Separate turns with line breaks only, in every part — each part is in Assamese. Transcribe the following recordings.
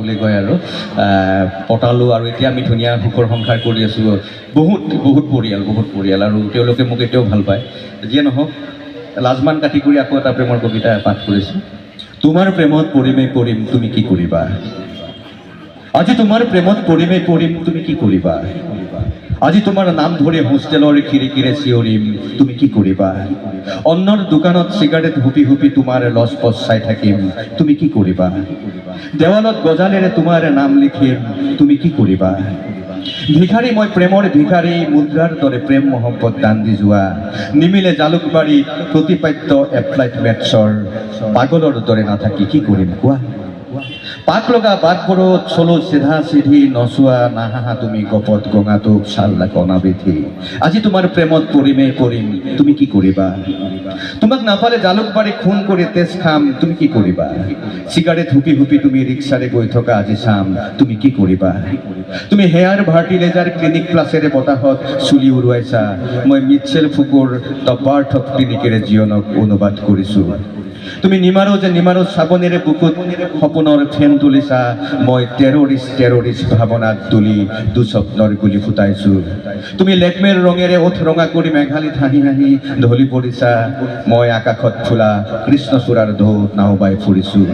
বুলি কয় আৰু পতালোঁ আৰু এতিয়া আমি ধুনীয়া সুখৰ সংসাৰ কৰি আছোঁ বহুত পৰিয়াল আৰু তেওঁলোকে মোক এতিয়াও ভাল পায় যিয়ে নহওক লাজমান কাটি কৰি আকৌ এটা প্ৰেমৰ কবিতা পাঠ কৰিছোঁ তোমাৰ প্ৰেমত পৰিমেই পৰিম তুমি কি কৰিবা আজি তোমাৰ প্ৰেমত পৰিমেই পৰিম তুমি কি কৰিবা আজি তোমাৰ নাম ধৰি হোষ্টেলৰ খিৰিকীৰে চিঞৰিম তুমি কি কৰিবা অন্নৰ দোকানত চিগাৰেট হুপি হুপি তোমাৰ লজপজ চাই থাকিম তুমি কি কৰিবা দেৱালত গজালেৰে তোমাৰ নাম লিখিম তুমি কি কৰিবা ভিখাৰী মই প্ৰেমৰ ভিখাৰী মুদ্ৰাৰ দৰে প্ৰেম মহব্বত দান দি যোৱা নিমিলে জালুকবাৰী প্ৰতিপাদ্য এপ্লাইড মেথছৰ পাগলৰ দৰে নাথাকি কি কৰিম কোৱা পাক লগা বাটবোৰত চলো চিধা চিধি নচোৱা নাহাহা তুমি গপত গঙাটোক চাল্লা কণা বিধি আজি তোমাৰ প্ৰেমত পৰিমেই পৰিম তুমি কি কৰিবা তোমাক নাপালে জালুকবাৰী খুন কৰি তেজ খাম তুমি কি কৰিবা চিগাৰেট হুপি হুপি তুমি ৰিক্সাৰে গৈ থকা আজি চাম তুমি কি কৰিবা তুমি হেয়াৰ ভাৰ্টিলেজাৰ ক্লিনিক প্লাছেৰে বতাহত চুলি উৰুৱাইছা মই মিটচেল ফুকুৰ দ্য বাৰ্থ অফ ক্লিনিকেৰে জীৱনক অনুবাদ কৰিছোঁ তুমি নিমাৰো চাবনেৰে বুকুত সপোনৰ ফেন তুলিছা মই টেৰৰিষ্ট ভাৱনাত তুলি দুস্বপ্নৰ গুলি ফুটাইছোঁ তুমি লেকমেৰ ৰঙেৰে ওঠ ৰঙা কৰি মেঘালীত হাঁহি হাঁহি ঢলি পৰিছা মই আকাশত ফুলা কৃষ্ণচূড়াৰ ঢৌত নাও বাই ফুৰিছোঁ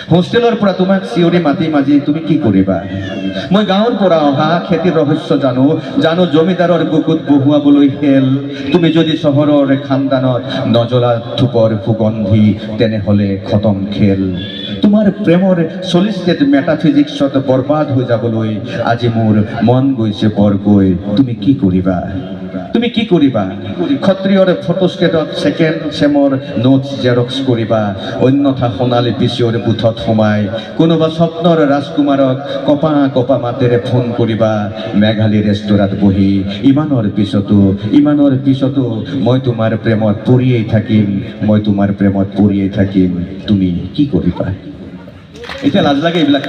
হোষ্টেলৰ পৰা তোমাক চিঞৰি মাতি মাজি তুমি কি কৰিবা মই গাঁৱৰ পৰা অহা খেতিৰ ৰহস্য জানো জমিদাৰৰ বুকুত বহুৱাবলৈ খেল তুমি যদি চহৰৰ খানদানত নজ্বলা ধূপৰ সুগন্ধি তেনেহ'লে খতম খেল তোমাৰ প্ৰেমৰ চলিষ্টেড মেটাফিজিক্সত বৰবাদ হৈ যাবলৈ আজি মোৰ মন গৈছে বৰকৈ তুমি কি কৰিবা ক্ষত্ৰিয়ৰ ফটোষ্টেটত ছেকেণ্ড চেমৰ নোটছ জেৰক্স কৰিবা অন্যথা সোণালী পিচিঅ'ৰ বুথত সোমাই কোনোবা স্বপ্নৰ ৰাজকুমাৰক কপা মাতেৰে ফোন কৰিবা মেঘালী ৰেষ্টুৰাত বহি ইমানৰ পিছতো মই তোমাৰ প্ৰেমত পৰিয়েই থাকিম তুমি কি কৰিবা এতিয়া লাজ লাগে এইবিলাক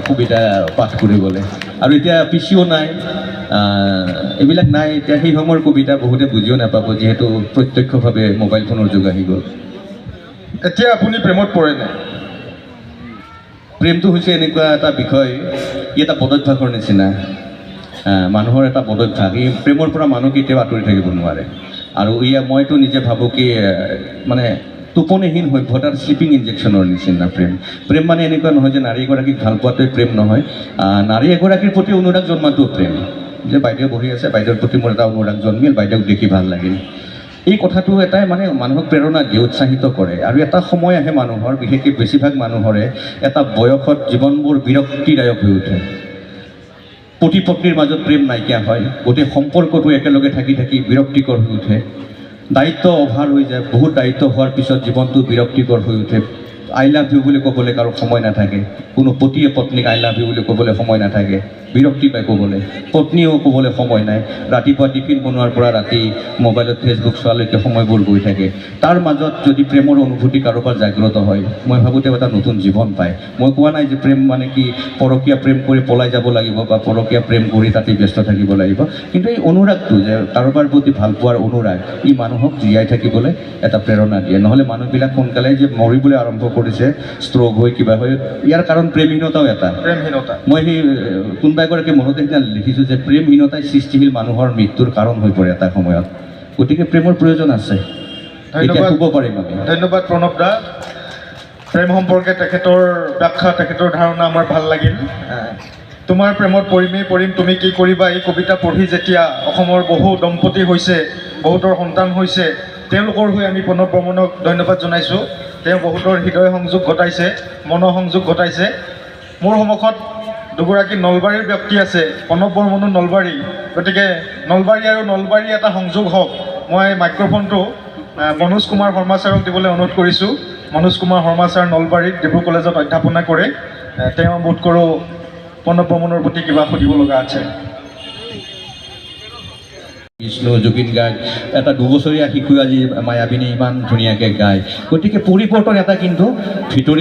কবিতা পাঠ কৰিবলৈ আৰু এতিয়া পিচিঅ' নাই এইবিলাক নাই এতিয়া সেই সময়ৰ কবিতা বহুতে বুজিও নাপাব যিহেতু প্ৰত্যক্ষভাৱে মোবাইল ফোনৰ যুগ আহি গ'ল
এতিয়া আপুনি প্ৰেমত পৰে নাই
প্ৰেমটো হৈছে এনেকুৱা এটা বিষয় ই এটা পদভ্যাসৰ নিচিনা মানুহৰ এটা পদভ্যাস এই প্ৰেমৰ পৰা মানুহ কেতিয়াও আঁতৰি থাকিব নোৱাৰে আৰু মইতো নিজে ভাবোঁ কি মানে টোপনিহীন সভ্যতাৰ শ্লিপিং ইনজেকশ্যনৰ নিচিনা প্ৰেম মানে এনেকুৱা নহয় যে নাৰী এগৰাকীক ভাল পোৱাটোৱে প্ৰেম নহয় নাৰী এগৰাকীৰ প্ৰতি অনুৰাগ জন্মাটোও প্ৰেম যে বাইদেউ বহি আছে বাইদেউৰ প্ৰতি মোৰ এটা অনুৰাগ জন্মিল বাইদেউক দেখি ভাল লাগিল এই কথাটো এটাই মানে মানুহক প্ৰেৰণা দিয়ে উৎসাহিত কৰে আৰু এটা সময় আহে মানুহৰ বিশেষকৈ বেছিভাগ মানুহৰে এটা বয়সত জীৱনবোৰ বিৰক্তিদায়ক হৈ উঠে পতি পত্নীৰ মাজত প্ৰেম নাইকিয়া হয় গোটেই সম্পৰ্কটো একেলগে থাকি বিৰক্তিকৰ হৈ উঠে দায়িত্ব অভাৰ হৈ যায় বহুত দায়িত্ব হোৱাৰ পিছত জীৱনটো বিৰক্তিকৰ হৈ উঠে আই লাভ ইউ বুলি ক'বলৈ কাৰো সময় নাথাকে কোনো পতিয়ে পত্নীক আই লাভ ইউ বুলি ক'বলৈ সময় নাথাকে বিৰক্তি পায় ক'বলৈ পত্নীয়েও ক'বলৈ সময় নাই ৰাতিপুৱা টিফিন বনোৱাৰ পৰা ৰাতি মোবাইলত ফেচবুক চোৱালৈকে সময়বোৰ গৈ থাকে তাৰ মাজত যদি প্ৰেমৰ অনুভূতি কাৰোবাৰ জাগ্ৰত হয় মই ভাবোঁ তেওঁ এটা নতুন জীৱন পায় মই কোৱা নাই যে প্ৰেম মানে কি পৰকীয়া প্ৰেম কৰি পলাই যাব লাগিব বা পৰকীয়া প্ৰেম কৰি তাতে ব্যস্ত থাকিব লাগিব কিন্তু এই অনুৰাগটো যে কাৰোবাৰ প্ৰতি ভাল পোৱাৰ অনুৰাগ ই মানুহক জীয়াই থাকিবলৈ এটা প্ৰেৰণা দিয়ে নহ'লে মানুহবিলাক সোনকালে যে মৰিবলৈ আৰম্ভ কৰিছে ষ্ট্ৰ'ক হৈ কিবা হৈ ইয়াৰ কাৰণ প্ৰেমহীনতাও এটা মই সেই কোনোবা এগৰাকী মনতে লিখিছোঁ যে প্ৰেমহীনতাই সৃষ্টিশীল মানুহৰ মৃত্যুৰ কাৰণ হৈ পৰে এটা সময়ত গতিকে প্ৰেমৰ প্ৰয়োজন আছে ক'ব পাৰিম আমি
ধন্যবাদ প্ৰণৱ দা প্ৰেম সম্পৰ্কে তেখেতৰ ব্যাখ্যা তেখেতৰ ধাৰণা আমাৰ ভাল লাগিল তোমাৰ প্ৰেমত পৰিমেই পৰিম তুমি কি কৰিবা এই কবিতা পঢ়ি যেতিয়া অসমৰ বহু দম্পতি হৈছে বহুতৰ সন্তান হৈছে তেওঁলোকৰ হৈ আমি প্ৰণৱ বৰ্মনক ধন্যবাদ জনাইছোঁ তেওঁ বহুতৰ হৃদয় সংযোগ ঘটাইছে মনোসংযোগ ঘটাইছে মোৰ সন্মুখত দুগৰাকী নলবাৰীৰ ব্যক্তি আছে প্ৰণৱ বৰ্মনো নলবাৰী গতিকে নলবাৰী আৰু নলবাৰী এটা সংযোগ হওক মই মাইক্ৰফোনটো মনোজ কুমাৰ শৰ্মা ছাৰক দিবলৈ অনুৰোধ কৰিছোঁ মনোজ কুমাৰ শৰ্মা ছাৰ নলবাৰীত ডিব্ৰু কলেজত অধ্যাপনা কৰে তেওঁ বোধ কৰোঁ প্ৰণৱ বৰ্মনৰ প্ৰতি কিবা সুধিব লগা আছে
বিষ্ণু জুবিন গাৰ্গ এটা দুবছৰীয়া শিশু আজি মায়াবিনী ইমান ধুনীয়াকৈ গায় গতিকে পৰিৱৰ্তন এটা কিন্তু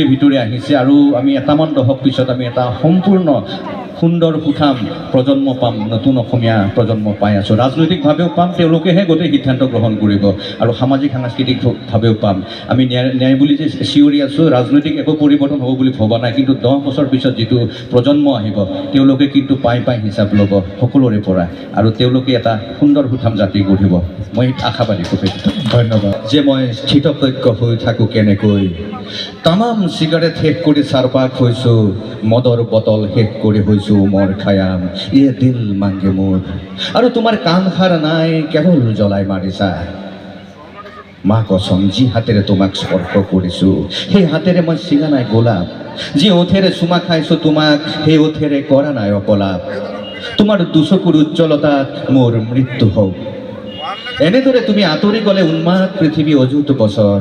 ভিতৰি আহিছে আৰু আমি এটামান দশক পিছত আমি এটা সম্পূৰ্ণ সুন্দৰ সুঠাম প্ৰজন্ম পাম, নতুন অসমীয়া প্ৰজন্ম পাই আছোঁ। ৰাজনৈতিকভাৱেও পাম, তেওঁলোকেহে গোটেই সিদ্ধান্ত গ্ৰহণ কৰিব, আৰু সামাজিক সাংস্কৃতিকভাৱেও পাম। আমি ন্যায় বুলি যে চিঞৰি আছোঁ, ৰাজনৈতিক একো পৰিৱৰ্তন হ'ব বুলি ভবা নাই, কিন্তু 10 বছৰ পিছত যিটো প্ৰজন্ম আহিব তেওঁলোকে কিন্তু পাই হিচাপ ল'ব সকলোৰে পৰা, আৰু তেওঁলোকে এটা সুন্দৰ সুঠাম জাতি গঢ়িব। মই আশাবাদী খুবেই।
ধন্যবাদ।
যে মই স্থিতপ্ৰজ্ঞ হৈ থাকোঁ কেনেকৈ, তামাম চিগাৰেট শেষ কৰি চাৰপাক হৈছোঁ, মদৰ বটল শেষ কৰি হৈছোঁ মোৰ খায়াম, ইয়ে দিল মাংগে মোৰ। আৰু তোমাৰ কাণ সাৰ নাই, কেৱল জ্বলাই মাৰিছা। মা কচম, যি হাতেৰে তোমাক স্পৰ্শ কৰিছোঁ সেই হাতেৰে মই ছিঙা নাই গোলাপ, যি ওঠেৰে চুমা খাইছোঁ তোমাক সেই ওঠেৰে কৰা নাই অপলাপ। তোমাৰ দুচকুৰ উজ্জ্বলতাত মোৰ মৃত্যু হওক। এনেদৰে তুমি আঁতৰি গ'লে উন্মাদ পৃথিৱী অযুত বছৰ,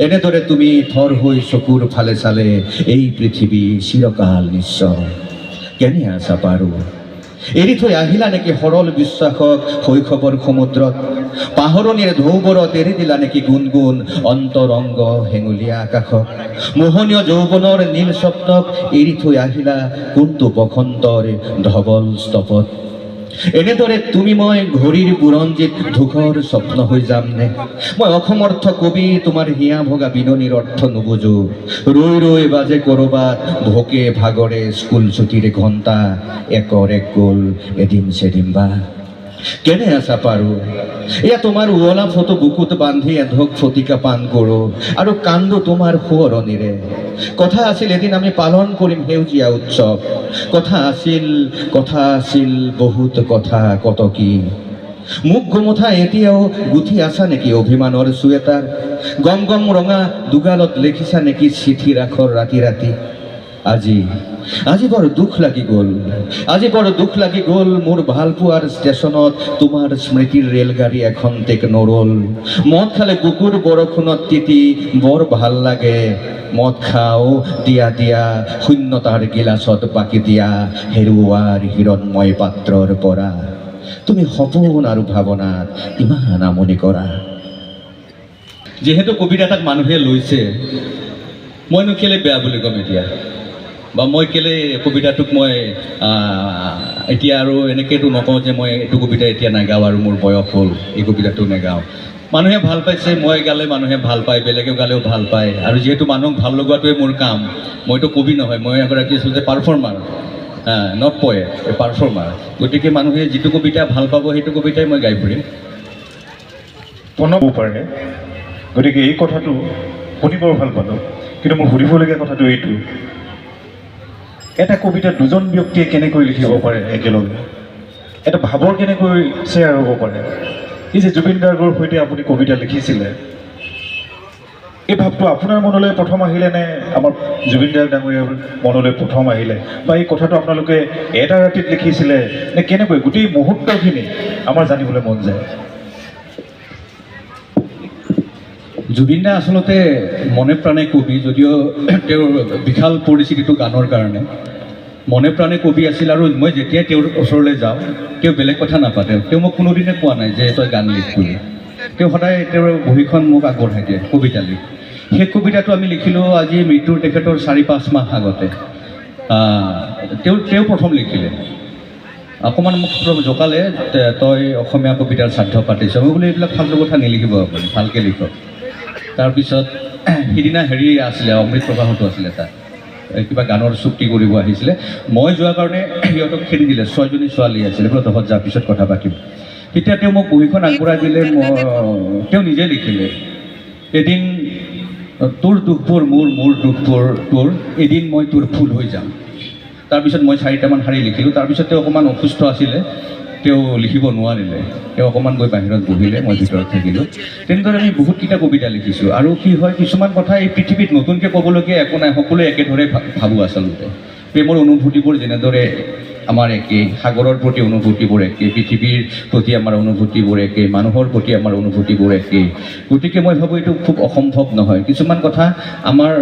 এনেদৰে তুমি থৰ হৈ চকুৰ ফালে চালে এই পৃথিৱী চিৰকাল নিশ্চয়। কেনে আছা বাৰু, এৰি থৈ আহিলা নেকি সৰল বিশ্বাসক শৈশৱৰ সমুদ্ৰত, পাহৰণিৰ ঢৌবোৰত এৰি দিলা নেকি গুণগুণ অন্তৰংগ হেঙুলীয়া আকাশত, মোহনীয় যৌৱনৰ নীল স্বপ্নক এৰি থৈ আহিলা কোনটো বসন্তৰ ধবল স্তপত। এনেদৰে তুমি মই ঘড়ীৰ বুৰঞ্জীত ধূসৰ স্বপ্ন হৈ যামনে? মই অসমৰ্থ কবি, তোমাৰ হিয়া ভগা বিননিৰ অৰ্থ নুবুজো। ৰৈ ৰৈ বাজে কৰবাত ভোকে ভাগৰে স্কুল ছুটিৰ ঘণ্টা, একৰ এক গ'ল এদিন সেদিন বা। কেনে আছা পাৰো, এয়া তোমাৰ উৱলা ফটো বুকুত বান্ধি এঢোক ফটিকা পান কৰোঁ আৰু কান্দো তোমাৰ সোঁৱৰণিৰে। কথা আছিল এদিন আমি পালন কৰিম সেউজীয়া উৎসৱ, কথা আছিল বহুত কথা, কত কি। মুখ গোমঠা এতিয়াও গুঠি আছা নেকি অভিমানৰ চুৱেটাৰ, গম গম ৰঙা দুগালত লিখিছা নেকি চিঠিৰ আখৰ ৰাতি ৰাতি। আজি বৰ দুখ লাগি গ'ল, মোৰ ভালপোৱাৰ ষ্টেচনত তোমাৰ স্মৃতিৰ ৰেলগাড়ী এখন টেক নৰল। মদ খালে বুকুৰ বৰষুণত তিতি বৰ ভাল লাগে, মদ খাও দিয়া শূন্যতাৰ গিলাচত বাকি দিয়া হেৰুৱাৰ হিৰণময় পাত্ৰৰ পৰা। তুমি সপোন আৰু ভাৱনাত ইমান আমনি কৰা। যিহেতু কবিতা এটাক মানুহে লৈছে, মইনো কেলে বেয়া বুলি ক'ম এতিয়া, বা মই কেলে কবিতাটোক মই এতিয়া আৰু এনেকৈতো নকওঁ যে মই এইটো কবিতা এতিয়া নাগাওঁ আৰু মোৰ বয়স হ'ল এই কবিতাটো নাগাওঁ। মানুহে ভাল পাইছে, মই গালে মানুহে ভাল পায়, বেলেগে গালেও ভাল পায়, আৰু যিহেতু মানুহক ভাল লগোৱাটোৱে মোৰ কাম। মইতো কবি নহয়, মই এগৰাকী আচলতে পাৰফৰ্মাৰ, নট পয়েট, পাৰফৰ্মাৰ। গতিকে মানুহে যিটো কবিতা ভাল পাব সেইটো কবিতাই মই গাই ফুৰিম।
প্ৰণৱ পাৰে, গতিকে এই কথাটো শুনি বৰ ভাল পালোঁ, কিন্তু মোৰ সুধিবলগীয়া কথাটো এইটো, এটা কবিতা দুজন ব্যক্তিয়ে কেনেকৈ লিখিব পাৰে একেলগে, এটা ভাৱৰ কেনেকৈ শ্বেয়াৰ হ'ব পাৰে। এই যে জুবিন গাৰ্গৰ সৈতে আপুনি কবিতা লিখিছিলে, এই ভাৱটো আপোনাৰ মনলৈ প্ৰথম আহিলে নে আমাৰ জুবিন গাৰ্গ ডাঙৰীয়াৰ মনলৈ প্ৰথম আহিলে, বা এই কথাটো আপোনালোকে এটা ৰাতিত লিখিছিলে নে কেনেকৈ, গোটেই মুহূৰ্তখিনি আমাৰ জানিবলৈ মন যায়।
জুবিন দা আচলতে মনে প্ৰাণে কবি, যদিও তেওঁৰ বিশাল পৰিস্থিতিটো গানৰ কাৰণে মনে প্ৰাণে কবি আছিল। আৰু মই যেতিয়া তেওঁৰ ওচৰলৈ যাওঁ তেওঁ বেলেগ কথা নাপাতে, তেওঁ মোক কোনোদিনে কোৱা নাই যে তই গান লিখ বুলি। তেওঁ সদায় তেওঁৰ বহীখন মোক আগবঢ়াই দিয়ে, কবিতা লিখ। সেই কবিতাটো আমি লিখিলোঁ আজি মৃত্যুৰ তেখেতৰ 4-5 মাহ আগতে। তেওঁ প্ৰথম লিখিলে, অকণমান মোক জোকালে, তই অসমীয়া কবিতাৰ শ্ৰাদ্ধ পাতিছ। মই বোলো এইবিলাক ফাল্টু কথা নিলিখিব আপুনি, ভালকৈ লিখক। তাৰপিছত সিদিনা হেৰি আছিলে, অমৃত প্ৰবাহতো আছিলে, তাত কিবা গানৰ চুক্তি কৰিব আহিছিলে। মই যোৱাৰ কাৰণে সিহঁতক খেদি দিলে, 6জনী ছোৱালী আছিলে, বোলে তহঁত যোৱাৰ পিছত কথা পাতিম। তেতিয়া তেওঁ মোক বহীখন আগবঢ়াই দিলে, তেওঁ নিজে লিখিলে, এদিন তোৰ দুখবোৰ মোৰ দুখবোৰ তোৰ, এদিন মই তোৰ ফুল হৈ যাম। তাৰপিছত মই 4টামান শাৰী লিখিলোঁ। তাৰপিছত তেওঁ অকণমান অসুস্থ আছিলে, তেওঁ লিখিব নোৱাৰিলে, তেওঁ অকণমান গৈ বাহিৰত বহিলে, মই ভিতৰত থাকিলোঁ। তেনেদৰে আমি বহুতকেইটা কবিতা লিখিছোঁ। আৰু কি হয়, কিছুমান কথা এই পৃথিৱীত নতুনকৈ ক'বলগীয়া একো নাই, সকলোৱে একেদৰে ভাবোঁ আচলতে। প্ৰেমৰ অনুভূতিবোৰ যেনেদৰে আমাৰ একেই, সাগৰৰ প্ৰতি অনুভূতিবোৰ একেই, পৃথিৱীৰ প্ৰতি আমাৰ অনুভূতিবোৰ একেই, মানুহৰ প্ৰতি আমাৰ অনুভূতিবোৰ একেই। গতিকে মই ভাবোঁ এইটো খুব অসম্ভৱ নহয়। কিছুমান কথা আমাৰ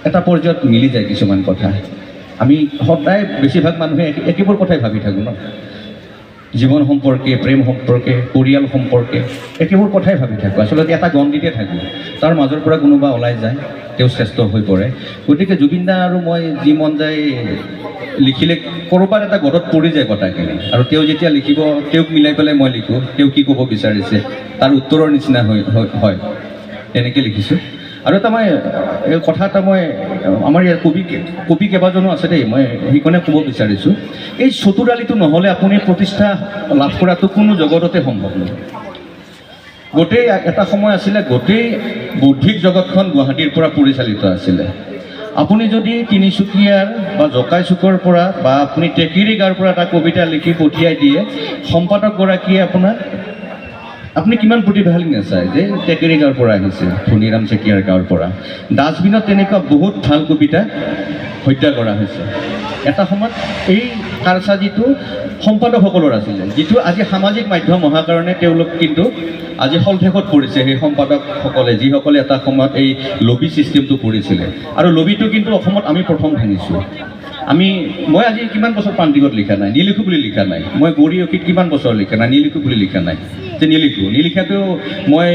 এটা পৰ্যায়ত মিলি যায়, কিছুমান কথা আমি সদায় বেছিভাগ মানুহে একেবোৰ কথাই ভাবি থাকোঁ ন। জীৱন সম্পৰ্কে, প্ৰেম সম্পৰ্কে, পৰিয়াল সম্পৰ্কে একেবোৰ কথাই ভাবি থাকোঁ। আচলতে এটা গণ্ডিতে থাকোঁ, তাৰ মাজৰ পৰা কোনোবা ওলাই যায়, তেওঁ শ্ৰেষ্ঠ হৈ পৰে। গতিকে জুবিন দা আৰু মই যি মন যায় লিখিলে ক'ৰবাত এটা গড়ত পৰি যায় কথাখিনি, আৰু তেওঁ যেতিয়া লিখিব তেওঁক মিলাই পেলাই মই লিখোঁ, তেওঁ কি ক'ব বিচাৰিছে তাৰ উত্তৰৰ নিচিনা হয় তেনেকৈ লিখিছোঁ। আৰু এটা মই কথা এটা মই আমাৰ ইয়াৰ কবি কেইবাজনো আছে দেই, মই সেইকাৰণে ক'ব বিচাৰিছোঁ, এই চতুৰালিটো নহ'লে আপুনি প্ৰতিষ্ঠা লাভ কৰাটো কোনো জগততে সম্ভৱ নহয়। গোটেই এটা সময় আছিলে গোটেই বৌদ্ধিক জগতখন গুৱাহাটীৰ পৰা পৰিচালিত আছিলে। আপুনি যদি তিনিচুকীয়াৰ বা জকাইচুকৰ পৰা বা আপুনি টেকেৰিগাঁৱৰ পৰা এটা কবিতা লিখি পঠিয়াই দিয়ে, সম্পাদকগৰাকীয়ে আপুনি কিমান প্ৰতিভাশালী নাচায় যে টেকেৰিগাঁৱৰ পৰা আহিছে, ধনীৰাম চেকিয়াৰ গাঁৱৰ পৰা। ডাষ্টবিনত তেনেকুৱা বহুত ভাল কবিতা হত্যা কৰা হৈছে। এটা সময়ত এই কাৰচাজিটো সম্পাদকসকলৰ আছিলে, যিটো আজি সামাজিক মাধ্যম অহাৰ কাৰণে তেওঁলোক কিন্তু আজি সলশেষত পৰিছে। সেই সম্পাদকসকলে যিসকলে এটা সময়ত এই লবি ছিষ্টেমটো কৰিছিলে, আৰু লবিটো কিন্তু অসমত আমি প্ৰথম ভাঙিছোঁ। মই আজি কিমান বছৰ প্ৰান্তিকত লিখা নাই, নিলিখোঁ বুলি লিখা নাই। মই গৰিয়সীত কিমান বছৰ লিখা নাই, নিলিখোঁ বুলি লিখা নাই যে নিলিখাকেও মই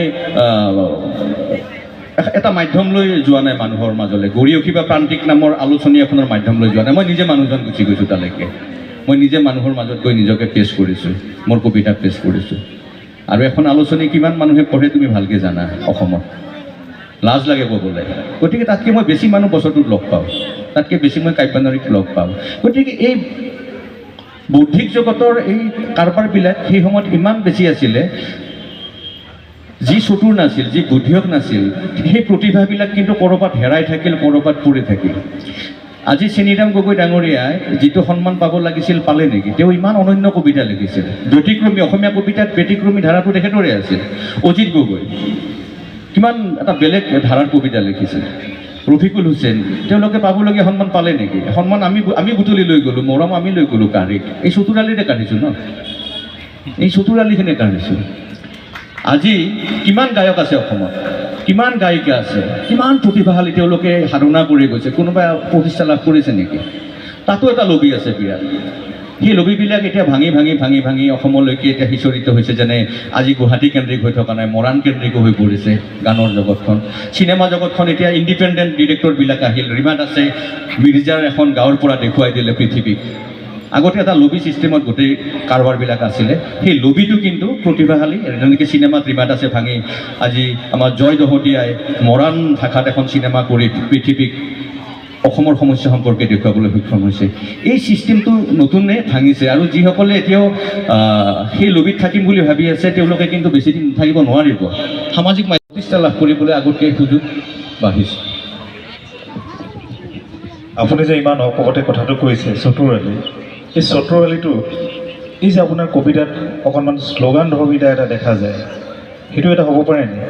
এটা মাধ্যম লৈ যোৱা নাই মানুহৰ মাজলৈ। গৰিয়সী বা প্ৰান্তিক নামৰ আলোচনী এখনৰ মাধ্যম লৈ যোৱা নাই। মই নিজে মানুহজন গুচি গৈছোঁ তালৈকে। মই নিজে মানুহৰ মাজত গৈ নিজকে পেছ কৰিছোঁ, মোৰ কবিতা পেছ কৰিছোঁ। আৰু এখন আলোচনী কিমান মানুহে পঢ়ে তুমি ভালকৈ জানা অসমত, লাজ লাগে ক'বলৈ। গতিকে তাতকৈ মই বেছি মানুহ বছৰটোত লগ পাওঁ, তাতকৈ বেছি মই কাব্যানৰীক লগ পাওঁ। গতিকে এই বৌদ্ধিক জগতৰ এই কাৰবাৰবিলাক সেই সময়ত ইমান বেছি আছিলে, যি চতুৰ নাছিল, যি বুদ্ধিয়ক নাছিল, সেই প্ৰতিভাবিলাক কিন্তু ক'ৰবাত হেৰাই থাকিল, ক'ৰবাত পৰি থাকিল। আজি চেনিৰাম গগৈ ডাঙৰীয়াই যিটো সন্মান পাব লাগিছিল পালে নেকি? তেওঁ ইমান অনন্য কবিতা লিখিছিল, ব্যতিক্ৰমী অসমীয়া কবিতাত ব্যতিক্ৰমী ধাৰাটো তেখেতৰে আছিল। অজিত গগৈ কিমান এটা বেলেগ ধাৰাৰ কবিতা লিখিছিল। ৰফিকুল হুছেইন, তেওঁলোকে পাবলগীয়া সন্মান পালে নেকি? সন্মান আমি বুটলি লৈ গ'লোঁ, মৰম আমি লৈ গ'লোঁ কাৰিক। এই চতুৰালিৰে কাঢ়িছোঁ ন, এই চতুৰালিখিনি কাঢ়িছোঁ। আজি কিমান গায়ক আছে অসমত, কিমান গায়িকা আছে, কিমান প্ৰতিভাশালী, তেওঁলোকে সাধনা কৰি গৈছে। কোনোবাই প্ৰতিষ্ঠা লাভ কৰিছে নেকি? তাতো এটা লবি আছে বিৰাট। সেই লবিবিলাক এতিয়া ভাঙি অসমলৈকে এতিয়া সিঁচৰিত হৈছে। যেনে আজি গুৱাহাটী কেন্দ্ৰিক হৈ থকা নাই, মৰাণ কেন্দ্ৰিকো হৈ পৰিছে গানৰ জগতখন। চিনেমা জগতখন এতিয়া ইণ্ডিপেণ্ডেণ্ট ডিৰেক্টৰবিলাক আহিল। ৰীমা দাসে মিৰ্জাৰ এখন গাঁৱৰ পৰা দেখুৱাই দিলে পৃথিৱীক। আগতে এটা লবি ছিষ্টেমত গোটেই কাৰবাৰবিলাক আছিলে। সেই লবিটো কিন্তু প্ৰতিভাশালী। যেনেকৈ চিনেমাত ৰীমা দাসে ভাঙি আজি আমাৰ জয় দহোটীয়াই মৰাণ ভাষাত এখন চিনেমা কৰি পৃথিৱীক অসমৰ সমস্যা সম্পৰ্কে দেখুৱাবলৈ সক্ষম হৈছে। এই ছিষ্টেমটো নতুনে ভাঙিছে, আৰু যিসকলে এতিয়াও সেই লবিত থাকিম বুলি ভাবি আছে তেওঁলোকে কিন্তু বেছিদিন থাকিব নোৱাৰিব। সামাজিক মাধ্যম প্ৰতিষ্ঠা লাভ কৰিবলৈ আগতকৈ সুযোগ বাঢ়িছে।
আপুনি যে ইমান অকপতে কথাটো কৈছে চতুৰালি, এই চতুৰালিটো এই যে আপোনাৰ কবিতাত অকণমান শ্লোগান কবিতা এটা দেখা যায়, সেইটো এটা হ'ব পাৰে নেকি?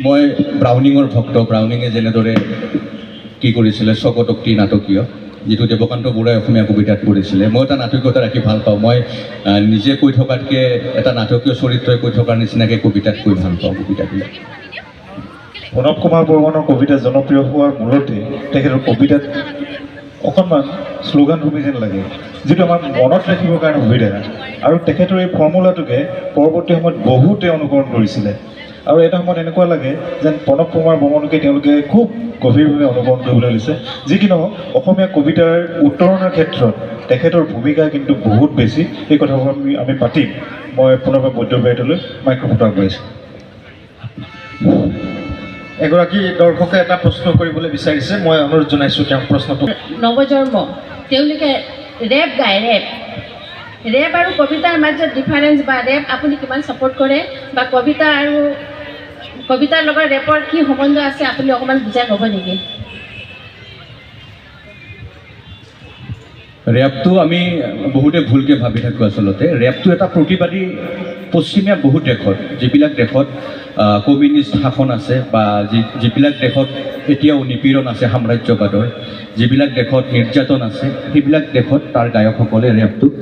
মই ব্ৰাউনিঙৰ ভক্ত। ব্ৰাউনিঙে যেনেদৰে কি কৰিছিলে স্বকটোক্তি নাটকীয়, যিটো দেৱকান্ত বৰুৱাই অসমীয়া কবিতাত কৰিছিলে, মই এটা নাটকীয়তা ৰাখি ভাল পাওঁ। মই নিজে কৈ থকাতকৈ এটা নাটকীয় চৰিত্ৰই কৈ থকাৰ নিচিনাকৈ কবিতাত কৈ ভাল পাওঁ কবিতাবিলাক।
প্ৰণৱ কুমাৰ বৰ্মনৰ কবিতা জনপ্ৰিয় হোৱাৰ মূলতে তেখেতৰ কবিতাত অকণমান শ্লোগান ভূমি যেন লাগে, যিটো আমাৰ মনত ৰাখিবৰ কাৰণে সুবিধা। আৰু তেখেতৰ এই ফৰ্মুলাটোকে পৰৱৰ্তী সময়ত বহুতে অনুকৰণ কৰিছিলে। আৰু এটা সময়ত এনেকুৱা লাগে যেন প্ৰণৱ কুমাৰ বৰ্মনকে তেওঁলোকে খুব গভীৰভাৱে অনুকৰণ কৰিবলৈ লৈছে। যি কি নহওক, অসমীয়া কবিতাৰ উত্তৰণৰ ক্ষেত্ৰত তেখেতৰ ভূমিকা কিন্তু বহুত বেছি। এই কথাবোৰ আমি পাতিম। মই পুনৰবাৰ বৈদ্যবাৰীলৈ মাইক্ৰফোনটো আগবঢ়াইছোঁ। এগৰাকী দৰ্শকে এটা প্ৰশ্ন কৰিবলৈ বিচাৰিছে, মই অনুৰোধ জনাইছোঁ তেওঁক প্ৰশ্নটো।
নৱজন্ম তেওঁলোকে ৰেপ গায়, ৰেপ আৰু কবিতাৰ মাজত ডিফাৰেঞ্চ বা ৰেপ আপুনি কিমান ছাপোৰ্ট কৰে, বা কবিতা আৰু কবিতাৰ লগত ৰেপৰ কি সম্বন্ধ আছে আপুনি অকণমান বুজাই ক'ব নেকি?
ৰেপটো আমি বহুতে ভুলকৈ ভাবি থাকোঁ। আচলতে ৰেপটো এটা প্ৰতিবাদী পশ্চিমীয়া বহুত দেশত, যিবিলাক দেশত কমিউনিষ্ট শাসন আছে, বা যিবিলাক দেশত এতিয়াও নিপীড়ন আছে সাম্ৰাজ্যবাদৰ, যিবিলাক দেশত নিৰ্যাতন আছে, সেইবিলাক দেশত তাৰ গায়কসকলে ৰেপটোক